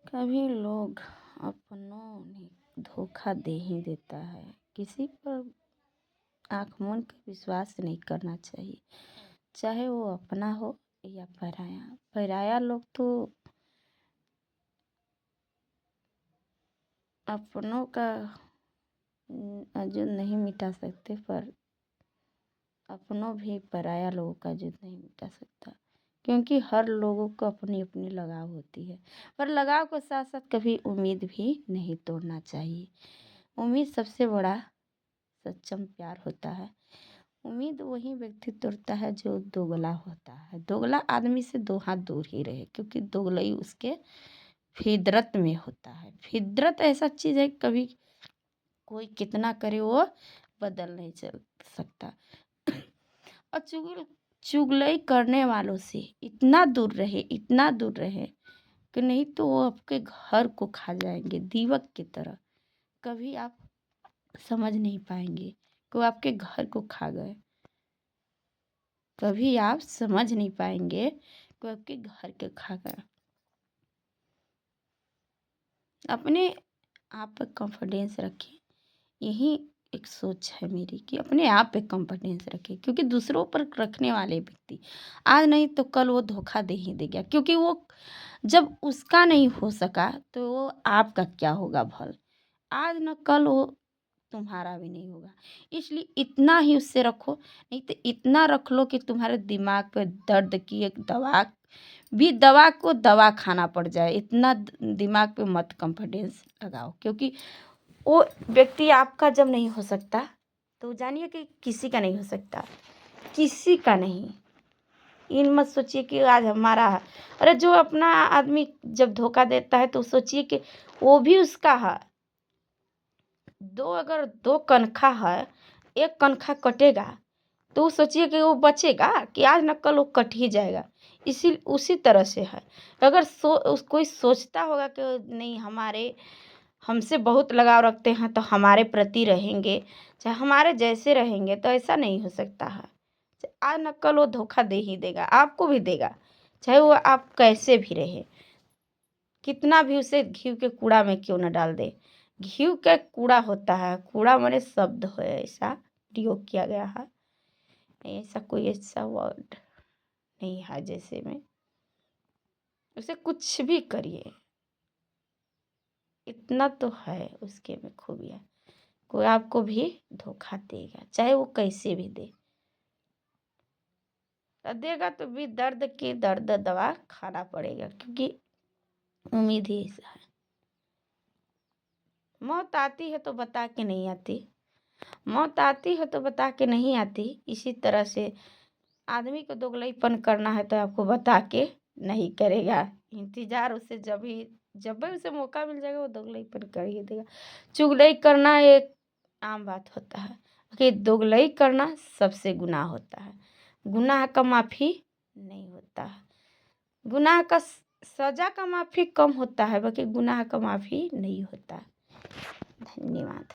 कभी लोग अपनों ने धोखा दे ही देता है। किसी पर आँख मूंद कर विश्वास नहीं करना चाहिए, चाहे वो अपना हो या पराया। पराया लोग तो अपनों का जुर्म नहीं मिटा सकते, पर अपनों भी पराया लोगों का जुर्म नहीं मिटा सकता, क्योंकि हर लोगों को अपनी अपनी लगाव होती है। पर लगाव के साथ साथ कभी उम्मीद भी नहीं तोड़ना चाहिए। उम्मीद सबसे बड़ा सच्चम प्यार होता है। उम्मीद वही व्यक्ति तोड़ता है जो दोगला होता है। दोगला आदमी से दो हाथ दूर ही रहे, क्योंकि दोगलई उसके फितरत में होता है। फितरत ऐसा चीज़ है, कभी कोई कितना करे वो बदल नहीं चल सकता। और चुगलई करने वालों से इतना दूर रहे, इतना दूर रहे कि नहीं तो वो आपके घर को खा जाएंगे दीमक की तरह। कभी आप समझ नहीं पाएंगे कि वो आपके घर को खा गए। कभी आप समझ नहीं पाएंगे कि वो आपके घर के खा गए। अपने आप पर कॉन्फिडेंस रखें। यही एक सोच है मेरी कि अपने आप पे कॉन्फिडेंस रखें, क्योंकि दूसरों पर रखने वाले व्यक्ति आज नहीं तो कल वो धोखा दे ही देगा। क्योंकि वो जब उसका नहीं हो सका तो वो आपका क्या होगा भल। आज न कल वो तुम्हारा भी नहीं होगा। इसलिए इतना ही उससे रखो, नहीं तो इतना रख लो कि तुम्हारे दिमाग पे दर्द की एक दवा को दवा खाना पड़ जाए। इतना दिमाग पे मत कॉन्फिडेंस लगाओ, क्योंकि वो व्यक्ति आपका जब नहीं हो सकता तो जानिए कि किसी का नहीं हो सकता, किसी का नहीं। इन मत सोचिए कि आज हमारा है। अरे जो अपना आदमी जब धोखा देता है तो सोचिए कि वो भी उसका है। अगर दो कनखा है, एक कनखा कटेगा तो सोचिए कि वो बचेगा कि आज न कल वो कट ही जाएगा। इसी उसी तरह से है। अगर कोई सोचता होगा कि नहीं हमसे बहुत लगाव रखते हैं तो हमारे प्रति रहेंगे, चाहे हमारे जैसे रहेंगे, तो ऐसा नहीं हो सकता है। आज न कल वो धोखा दे ही देगा, आपको भी देगा, चाहे वो आप कैसे भी रहे, कितना भी उसे घी के कूड़ा में क्यों न डाल दे। घी का कूड़ा होता है, कूड़ा माने शब्द है, ऐसा प्रयोग किया गया है। ऐसा कोई ऐसा वर्ड नहीं है जैसे में उसे कुछ भी करिए, इतना तो है उसके में खूबियाँ। कोई आपको भी धोखा देगा, चाहे वो कैसे भी दे, देगा तो भी दर्द दवा खाना पड़ेगा, क्योंकि उम्मीद ही ऐसा है। मौत आती है तो बता के नहीं आती, मौत आती है तो बता के नहीं आती। इसी तरह से आदमी को दोगलईपन करना है तो आपको बता के नहीं करेगा। इंतजार उसे जब भी उसे मौका मिल जाएगा वो दोगलईपन कर ही देगा। चुगलई करना एक आम बात होता है, कि दोगलई करना सबसे गुनाह होता है। गुनाह का माफ़ी नहीं होता है। गुनाह का सज़ा का माफ़ी कम होता है, बाकी गुनाह का माफ़ी नहीं होता। धन्यवाद।